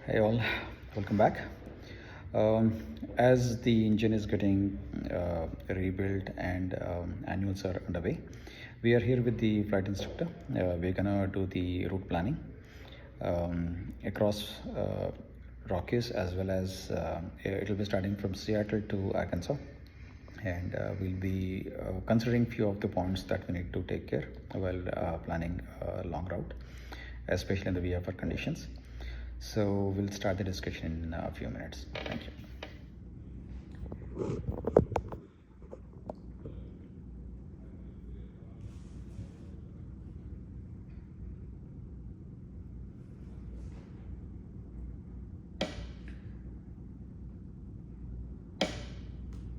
Hey all, welcome back. As the engine is getting rebuilt and annuals are underway, we are here with the flight instructor. We're gonna do the route planning across Rockies, as well as it'll be starting from Seattle to Arkansas, and we'll be considering few of the points that we need to take care while planning a long route, especially in the VFR conditions. So we'll start the discussion in a few minutes. Thank you.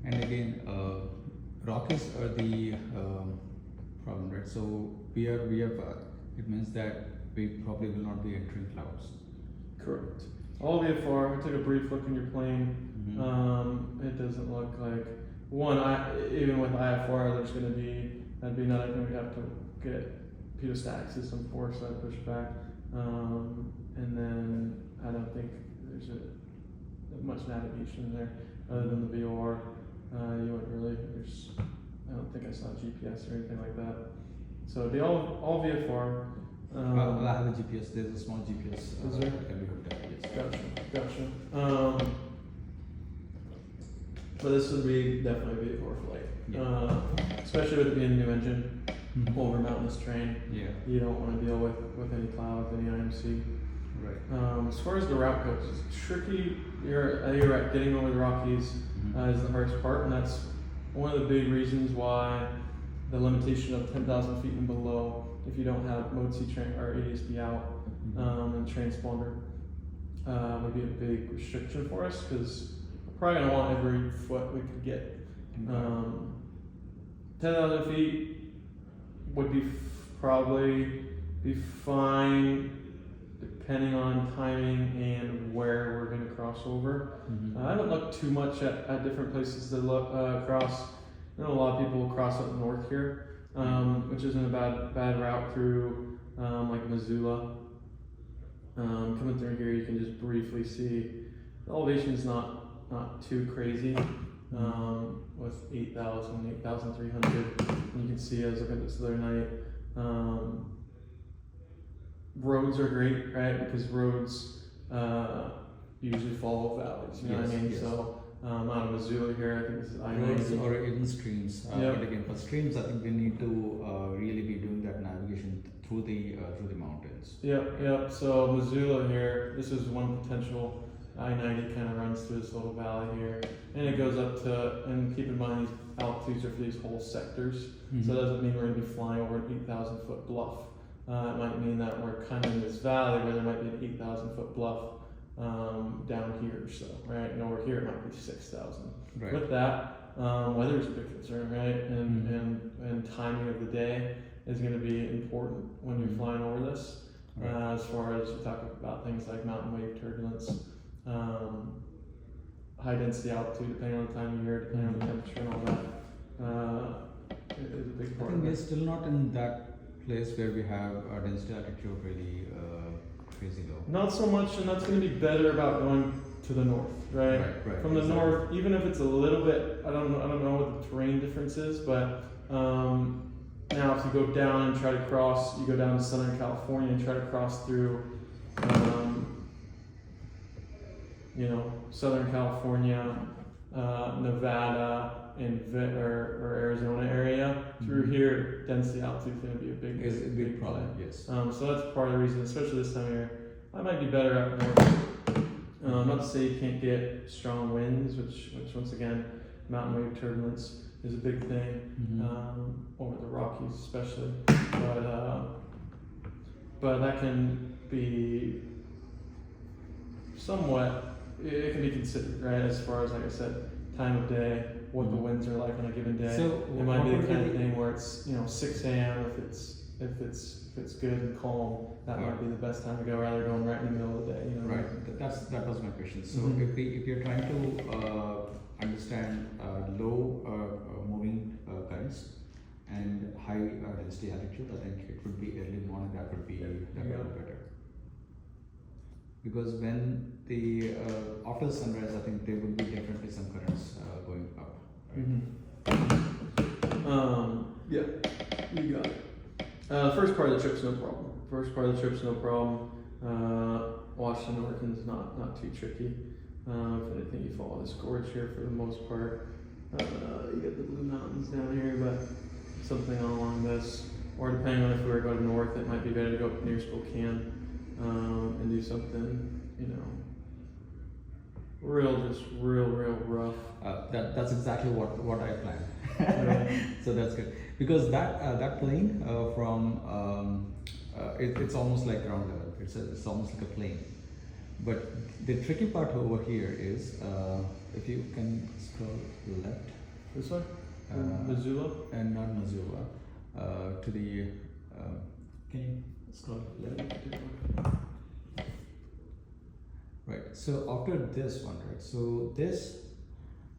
And again, Rockies are the problem, right? So we have it means that we probably will not be entering clouds. Correct. All VFR, I took a brief look in your plane. It doesn't look like even with IFR, that'd be another thing we have to get pitot-static system for, so I push back. And then I don't think there's much navigation there other than the VOR. You wouldn't really. I don't think I saw GPS or anything like that. So it'd be all VFR. Well, I have a GPS. There's a small GPS. Is there? Can be hooked up. Yes. Gotcha. But this would be definitely a VFR flight. Yeah. Especially with it being a new engine over mountainous terrain. Yeah. You don't want to deal with any clouds, any IMC. Right. As far as the route goes, it's tricky. You're right. Getting over the Rockies is the hardest part, and that's one of the big reasons why the limitation of 10,000 feet and below, if you don't have mode C or ADSB out and transponder, would be a big restriction for us, because we're probably going to want every foot we could get. 10,000 feet would probably be fine, depending on timing and where we're going to cross over. I haven't looked too much at different places to look cross. I know a lot of people cross up north here, which isn't a bad route through like Missoula. Coming through here, you can just briefly see the elevation is not too crazy with 8,000, 8,300. You can see as I look at this the other night. Roads are great, right? Because roads usually follow valleys. You know what I mean? Yes. So out of Missoula here, I think this is I-90. Or even streams. But again, for streams, I think we need to really be doing that navigation through the mountains. Yep. So Missoula here, this is one potential. I-90 kind of runs through this little valley here, and it goes up to. And keep in mind, these altitudes are for these whole sectors. So it doesn't mean we're going to be flying over an 8,000 foot bluff. It might mean that we're kind of in this valley where there might be an 8,000 foot bluff down here or so, right? And over here it might be 6,000. Right. With that, weather is a big concern, right? And timing of the day is going to be important when you're flying over this. Right. As far as you talk about things like mountain wave turbulence, high density altitude, depending on the time of year, depending on the temperature and all that, is a big part. I think we're still not in that place where we have a density altitude really crazy low. Not so much, and that's going to be better about going to the north, right? Right. From the north, even if it's a little bit, I don't know what the terrain difference is, but now if you go down and try to cross, you go down to Southern California and try to cross through, Southern California, Nevada, or Arizona area through here, density altitude is going to be a big problem. Yes. So that's part of the reason, especially this time of year. I might be better up north. Not to say you can't get strong winds, which once again, mountain wave turbulence is a big thing over the Rockies, especially. But that can be somewhat. It can be considered, right? As far as, like I said, time of day, what the winds are like on a given day. So it might be the kind of thing where it's 6 a.m. if it's good and calm, that might be the best time to go, rather than going right in the middle of the day. Right. That was my question. So if you're trying to understand low moving currents and high density altitude, I think it would be early morning. That would be better. because when the after the sunrise, I think there would be definitely some currents going up. Right? Yeah, you got it. First part of the trip's no problem. Washington, Oregon's not too tricky. If anything, you follow this gorge here for the most part. You get the Blue Mountains down here, but something along this, or depending on if we were going north, it might be better to go up near Spokane and do something, real rough. That's exactly what I planned. So that's good, because that plane it's almost like ground level. It's almost like a plane. But the tricky part over here is if you can scroll left. This one? Missoula? And not Missoula. To the can you scroll left? Right. So after this one, right? So this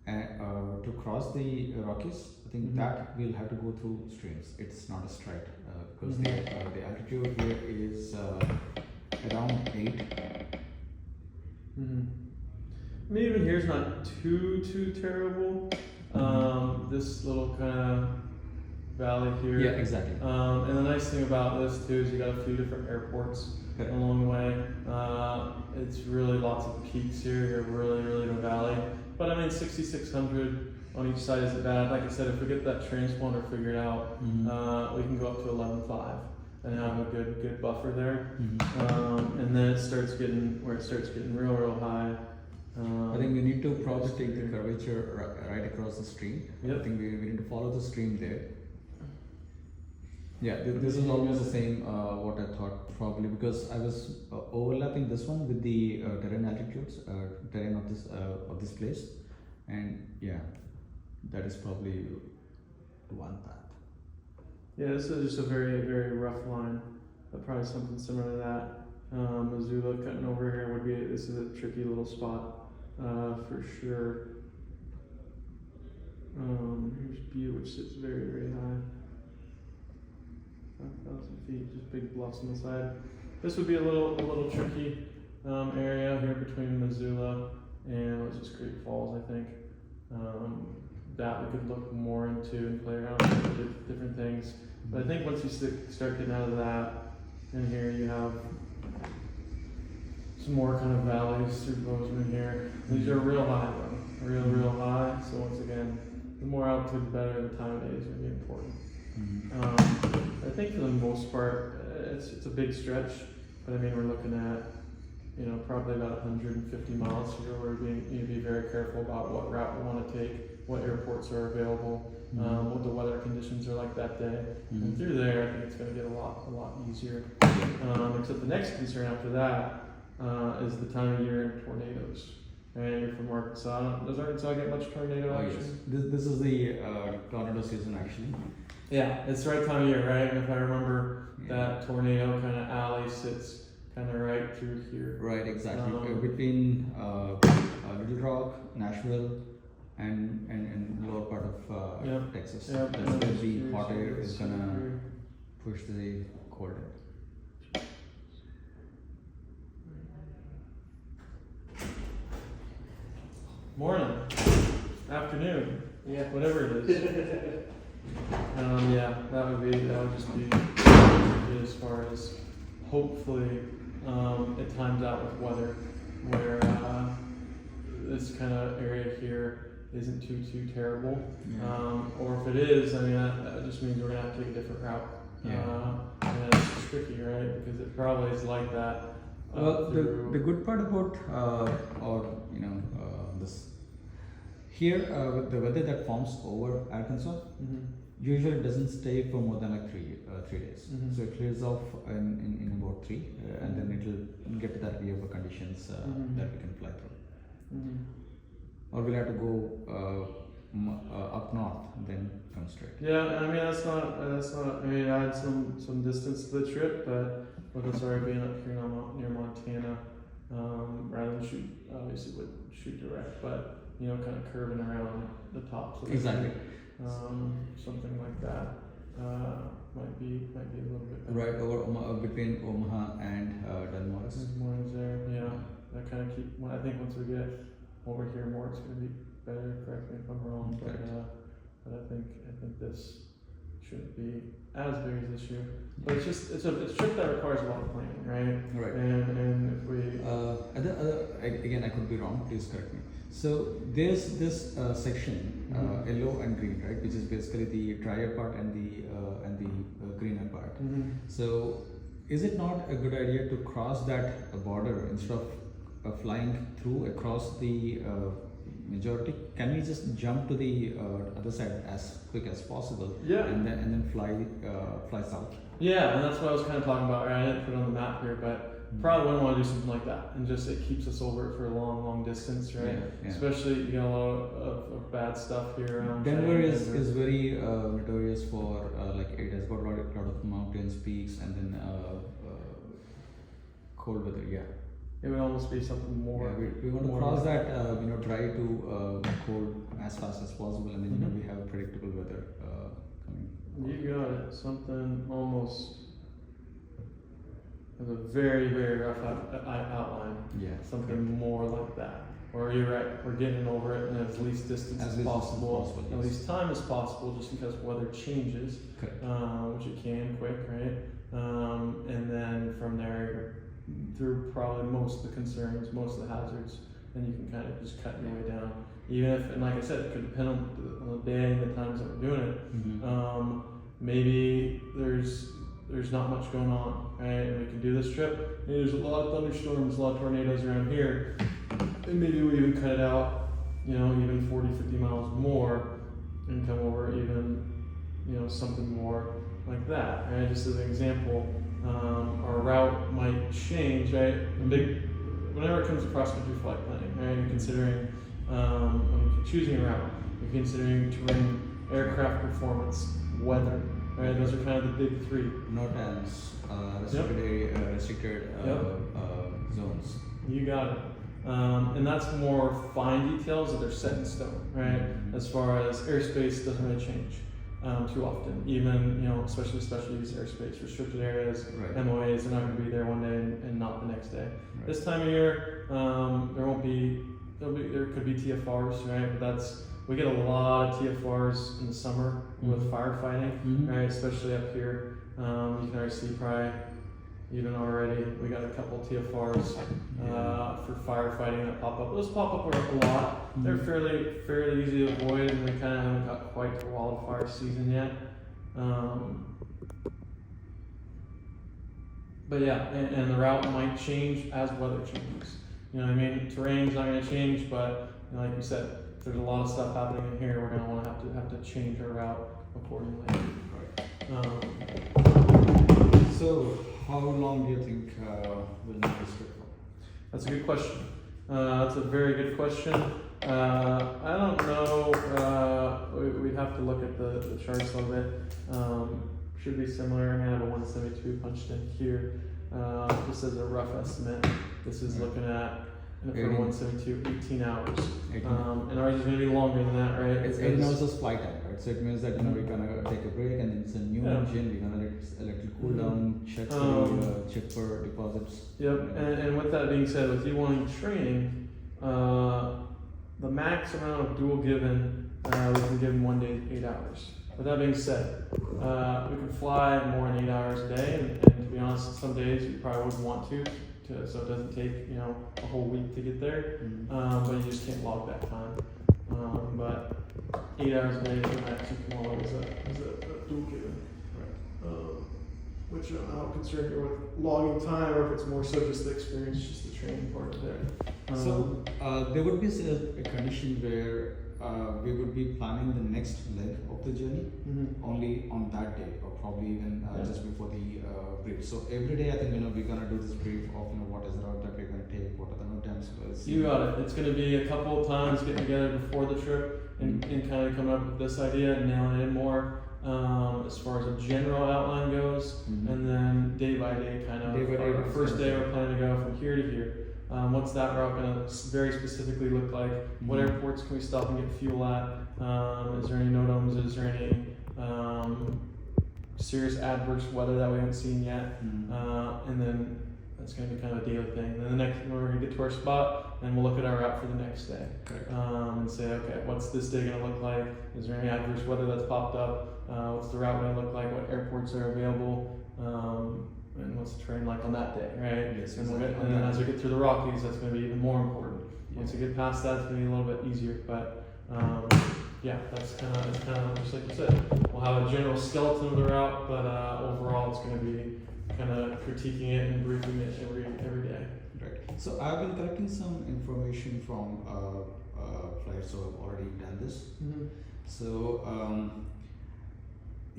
to cross the Rockies, I think that we'll have to go through streams. It's not a straight because the altitude here is around 8. I mean, even here's not too terrible. This little kind of valley here. Yeah, exactly. And the nice thing about this too is you got a few different airports along the way. It's really lots of peaks here. You're really in a valley. But I mean, 6,600 on each side isn't bad. Like I said, if we get that transponder figured out, we can go up to 11.5 and have a good buffer there. And then it starts getting real high. I think we need to probably take the curvature right across the stream. Yep. I think we need to follow the stream there. Yeah, this is almost the same what I thought probably, because I was overlapping this one with the terrain of this place, and yeah, that is probably one path. Yeah, this is just a very rough line, but probably something similar to that. Missoula cutting over here this is a tricky little spot for sure. Here's Butte, which sits very high. 5,000 feet, just big bluffs on the side. This would be a little tricky area here between Missoula and what's this, Great Falls, I think. That we could look more into and play around with different things. But I think once you start getting out of that, in here you have some more kind of valleys through Bozeman here. These are real high though, real high. So once again, the more altitude, the better. The time of day is going to be important. I think for the most part, it's a big stretch, but I mean we're looking at probably about 150 miles here. Where we need to be very careful about what route we want to take, what airports are available, what the weather conditions are like that day. And through there, I think it's going to get a lot easier. Except the next concern after that is the time of year and tornadoes. And you're from Arkansas. Does Arkansas get much tornado action? Yes. This is the tornado season actually. Yeah, it's the right time of year, right? And if I remember, that tornado kind of alley sits kind of right through here. Right, exactly. Between Little Rock, Nashville, and lower part of Texas. Yep. That's where the hot air is gonna push the cold air. Morning, afternoon, whatever it is. That would just be as far as hopefully it times out with weather, where this kind of area here isn't too terrible. Or if it is, I mean that just means we're gonna have to take a different route. And it's tricky, right? Because it probably is like that. Well, the good part about this here with the weather that forms over Arkansas, usually doesn't stay for more than like 3 days. So it clears off in about 3, and then it'll get to that VFR conditions that we can fly through. Or we'll have to go up north, then come straight. Yeah, I mean that's not. I mean, I had some distance to the trip, but with us already being up here near Montana, rather than obviously would shoot direct, but kind of curving around the top. So exactly. Something like that might be a little bit better. Right over between Omaha and Del Morris. Des Moines there, yeah. kind of keep. I think once we get over here more, it's going to be better. Correct me if I'm wrong, but I think this shouldn't be as big as this year. But it's a trip that requires a lot of planning, right? Right. And if we again, I could be wrong. Please correct me. So there's this section, yellow and green, right, which is basically the drier part and the greener part. So is it not a good idea to cross that border instead of flying through across the majority? Can we just jump to the other side as quick as possible? Yeah. And then fly south? Yeah, and that's what I was kind of talking about. Right? I didn't put it on the map here, but probably wouldn't want to do something like that, and just it keeps us over it for a long distance, right? Yeah. Especially you got a lot of bad stuff here around. Denver is very notorious for like it has got a lot of mountains, peaks, and then cold weather. Yeah. It would almost be something more. Yeah, we want to cross that, dry to cold as fast as possible, and then we have predictable weather coming. You got it. Something almost. There's a very rough outline. Yeah. Something more like that. Or you're right. We're getting over it in as least distance as possible. At least time as possible, just because weather changes. Correct. Which it can quick, right? And then from there, through probably most of the concerns, most of the hazards, then you can kind of just cut your way down. Even if, and like I said, it could depend on the day and the times that we're doing it. Maybe there's not much going on, right? And we can do this trip. Maybe there's a lot of thunderstorms, a lot of tornadoes around here, and maybe we even cut it out, even 40, 50 miles more, and come over even, something more like that, right? Just as an example. Our route might change, right? Whenever it comes to cross-country flight planning, right? You're considering, when you're choosing a route, you're considering terrain, aircraft performance, weather, right? Those are kind of the big three. NOTAMs, restricted area, restricted zones. You got it. And that's more fine details that are set in stone, right? As far as airspace doesn't really change. Too often, even especially use airspace, restricted areas, right. MOAs, they're not going to be there one day and not the next day. Right. This time of year, there could be TFRs, right? But we get a lot of TFRs in the summer with firefighting, right? Especially up here, you can already see probably even already we got a couple TFRs for firefighting that pop up. Those pop up a lot. They're fairly easy to avoid, and we kind of haven't got quite to wildfire season yet. But yeah, and the route might change as weather changes. You know what I mean? Terrain's not going to change, but like you said, if there's a lot of stuff happening in here, we're going to want to have to change our route accordingly. So, how long do you think we'll make this trip for? That's a good question. That's a very good question. I don't know. We'd have to look at the charts a little bit. Should be similar. I'm gonna have a 172 punched in here. Just as a rough estimate. This is looking at for 172, 18 hours. And ours is going to be longer than that, right? It's 18 hours of flight time, right? So it means that we're gonna take a break, and then it's a new engine. We're gonna let it cool down, check for deposits. Yep. And with that being said, with you wanting training, the max amount of dual given, we can give them 1 day, 8 hours. With that being said, we can fly more than 8 hours a day, and to be honest, some days you probably wouldn't want to, so it doesn't take a whole week to get there, but you just can't log that time. But 8 hours a day is the max you can log as a dual given. Which I don't know how concerned you're with logging time, or if it's more so just the experience, just the training part of it. So there would be a condition where we would be planning the next leg of the journey only on that day, or probably even just before the brief. So every day I think we're gonna do this brief of what is the route that we're gonna take, what are the NOTAMs. You got it. It's gonna be a couple of times getting together before the trip and kind of coming up with this idea and nailing it in more. As far as a general outline goes, and then day by day kind of. Our first day we're planning to go from here to here. What's that route going to very specifically look like? What airports can we stop and get fuel at? Is there any NOTAMs? Is there any serious adverse weather that we haven't seen yet? And then It's going to be kind of a daily thing. And then the next, we're going to get to our spot, and we'll look at our route for the next day, and say, okay, what's this day going to look like? Is there any adverse weather that's popped up? What's the route going to look like? What airports are available? And what's the terrain like on that day, right? Yes, and, exactly. and then as we get through the Rockies, that's going to be even more important. Yeah. Once we get past that, it's going to be a little bit easier. But yeah, that's kind of just like you said. We'll have a general skeleton of the route, but overall, it's going to be kind of critiquing it and briefing it every day. Right. So I've been collecting some information from flights who have already done this. Mm-hmm. So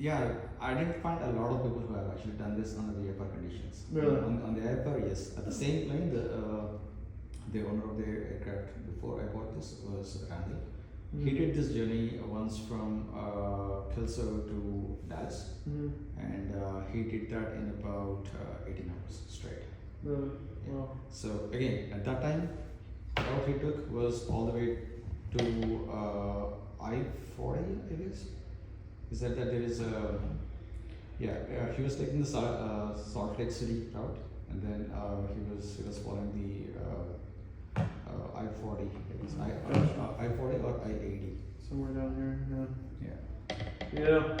yeah, I didn't find a lot of people who have actually done this under the VFR conditions. Really? On the VFR, yes. At the same plane, the owner of the aircraft before I bought this was Randall. Mm-hmm. He did this journey once from Kelso to Dallas, Mm-hmm. and he did that in about 18 hours straight. Really? Yeah. Wow. So again, at that time, what he took was all the way to I-40, I guess. He said that there is a, he was taking the Salt Lake City route, and then he was following the I-40, it was I-40 or I-80. Somewhere down here. Yeah. Yeah.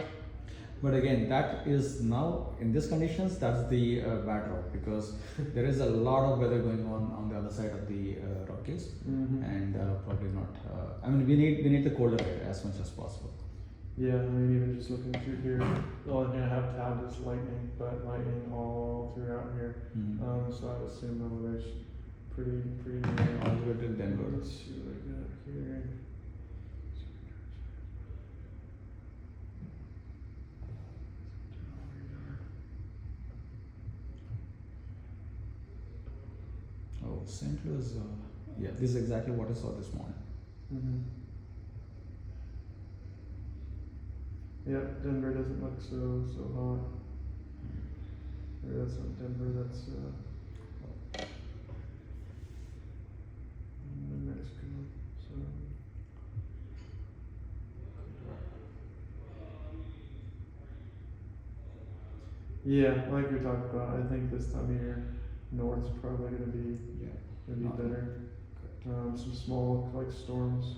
But again, that is now in these conditions. That's the bad route, because there is a lot of weather going on the other side of the Rockies, Mm-hmm. and probably not. I mean, we need the colder air as much as possible. Yeah, I mean, even just looking through here, all I'm gonna have tabbed is lightning, but lightning all throughout here. Mm-hmm. So I would assume the weather's pretty. All the way to Denver. Let's see what I got here. Oh, St. Louis. Yeah, this is exactly what I saw this morning. Mm-hmm. Yep, Denver doesn't look so hot. Or that's not Denver, that's New Mexico. So yeah, like we talked about, I think this time of year, north's probably gonna be better. Some small like storms.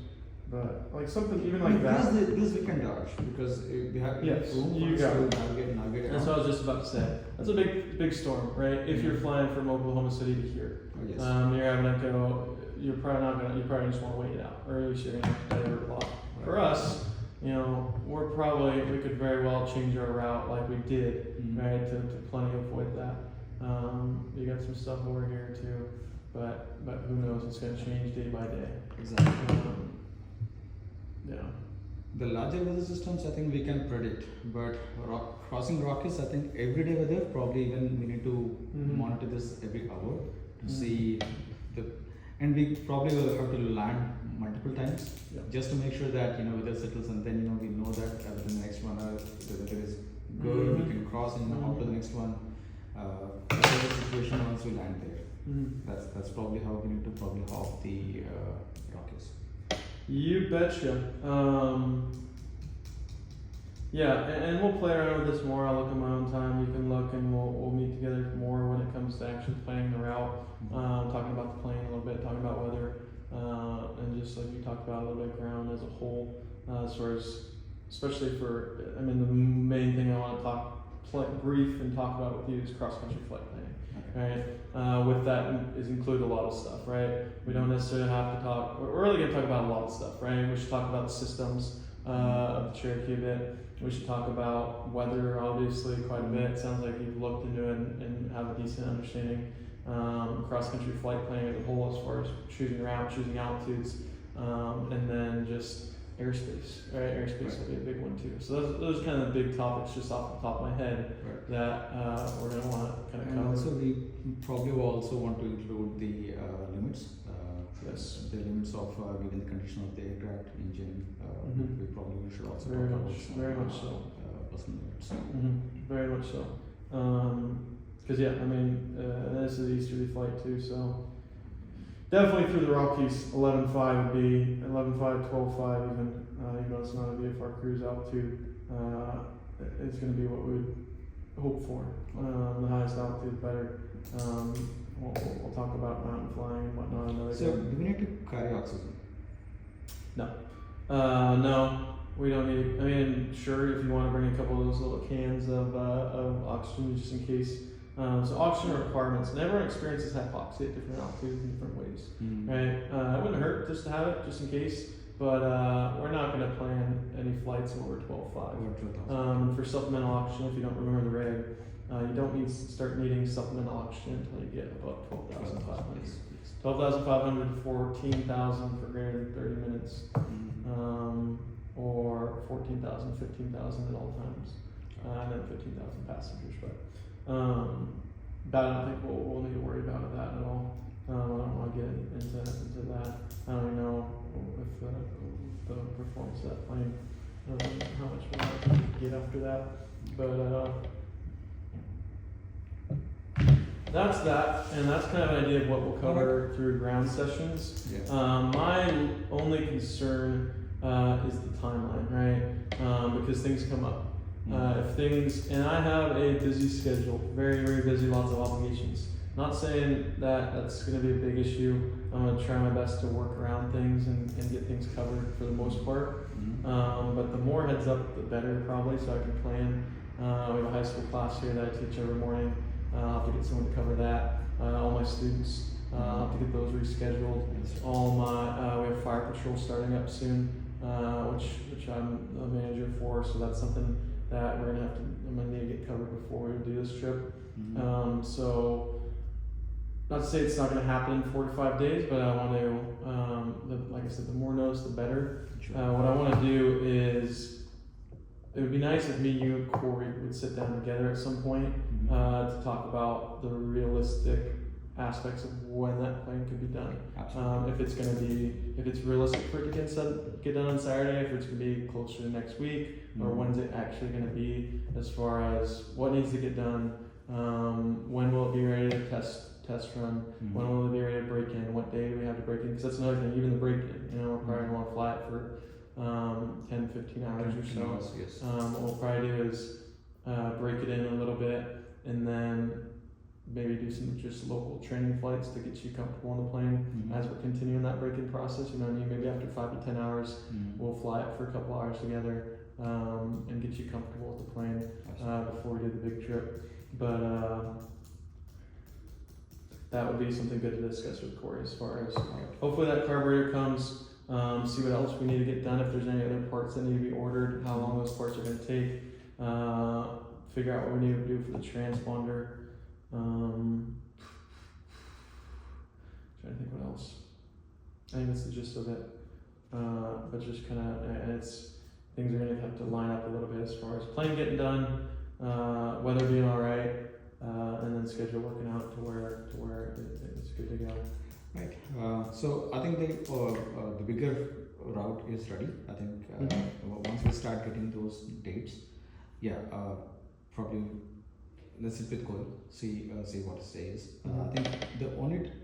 But like something even like that. This we can dodge, because we have Yes, room you for us got to it. navigate That's around. what I was just about to say. That's a big storm, right? If you're flying from Oklahoma City to here, Oh, yes. you're having to go. You're probably just want to wait it out, or at least you're gonna have to pay a lot. For us, you know, we could very well change our route like we did, Mhm. right? To plenty avoid that. You got some stuff over here too, but who knows? It's gonna change day by day. Exactly. Yeah. The larger weather systems, I think we can predict, but crossing Rockies, I think everyday weather, probably even we need to Mhm. monitor this every hour to Mhm. see and we probably will have to land multiple times, Yeah. just to make sure that weather settles, and then we know that within the next 1 hour the weather is good, Mhm. we can cross and Mhm. hop to the next one. Whatever the situation once we land there, Mm-hmm. that's probably how we need to probably hop the Rockies. You betcha. Yeah, and we'll play around with this more. I'll look at my own time. You can look, and we'll meet together more when it comes to actually planning the route. Talking about the plane a little bit, talking about weather, and just like you talked about a little bit, ground as a whole. As far as, especially for, the main thing I want to brief and talk about with you is cross country flight planning. Right. With that is include a lot of stuff, right? We don't necessarily have to talk. We're really going to talk about a lot of stuff, right? We should talk about the systems of the Cherokee a bit. We should talk about weather, obviously, quite a bit. Sounds like you've looked into it and have a decent understanding. Cross country flight planning as a whole, as far as choosing route, choosing altitudes, and then just airspace, right? Airspace will be a big one too. So those are kind of the big topics just off the top of my head that we're going to want to kind of cover. And also we probably will also want to include the limits. Yes. The limits of given the condition of the aircraft engine. Mhm. We probably should also Very talk much- about very much so. personal limits. Very much so. Because this is an easterly flight too, so definitely through the Rockies, 11.5 would be 11.5, 12.5 even. It's not a VFR cruise altitude. It's going to be what we would hope for. The highest altitude, better. we'll talk about mountain flying and whatnot another So, day. do we need to carry oxygen? No, we don't need. I mean, sure, if you want to bring a couple of those little cans of oxygen just in case. So oxygen requirements, and everyone experiences hypoxia at different altitudes in different ways, right? It wouldn't hurt just to have it, just in case. But we're not going to plan any flights over 12.5. For supplemental oxygen, if you don't remember the reg, you don't need to start needing supplemental oxygen until you get about 12,500. 12,500 to 14,000 for greater than 30 minutes, or 14,000, 15,000 at all times, and then 15,000 passengers. But that I don't think we'll need to worry about that at all. I don't want to get into that. I don't even know if the performance of that plane, how much we'll have to get after that. But that's that, and that's kind of an idea of what we'll cover through ground sessions. My only concern is the timeline, right? Because things come up. If things, and I have a busy schedule, very, very busy, lots of obligations. Not saying that that's going to be a big issue. I'm going to try my best to work around things and get things covered for the most part. But the more heads up, the better probably, so I can plan. We have a high school class here that I teach every morning. I'll have to get someone to cover that. All my students, I'll have to get those rescheduled. All my, we have fire patrol starting up soon, which I'm the manager for, so that's something that I'm gonna need to get covered before we do this trip. So, not to say it's not gonna happen in 4 to 5 days, but I want to, like I said, the more notice, the better. What I want to do is, it would be nice if me, you, and Corey would sit down together at some point to talk about the realistic aspects of when that plane could be done. If it's realistic for it to get done on Saturday, if it's going to be closer to next week, or when's it actually going to be, as far as what needs to get done, when will it be ready to test run, when will it be ready to break in, what day do we have to break in, because that's another thing, even the break in, we're probably going to want to fly it for 10, 15 hours or so. Yes. What we'll probably do is break it in a little bit, and then maybe do some just local training flights to get you comfortable on the plane as we're continuing that break-in process. You know what I mean? Maybe after 5 to 10 hours, we'll fly it for a couple hours together and get you comfortable with the plane before we do the big trip. But that would be something good to discuss with Corey, as far as hopefully that carburetor comes. See what else we need to get done, if there's any other parts that need to be ordered, how long those parts are going to take, figure out what we need to do for the transponder. Trying to think what else. I think that's the gist of it. But just kind of, and it's, things are going to have to line up a little bit as far as plane getting done, weather being all right, and then schedule working out to where it's good to go. Right. So I think the bigger route is ready. I think once we start getting those dates, probably let's sit with Corey, see what it says. I think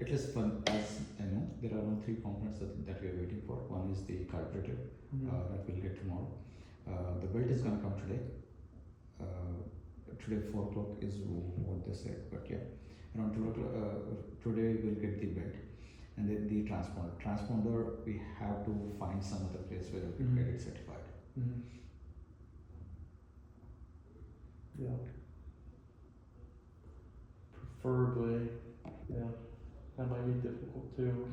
at least one, as I know, there are only 3 components that we are waiting for. One is the carburetor that we'll get tomorrow. The belt is going to come today. Today 4 o'clock is what they said, but around 2 o'clock today we'll get the belt. And then the transponder. Transponder, we have to find some other place where we can get it certified. Yeah. Preferably, that might be difficult too.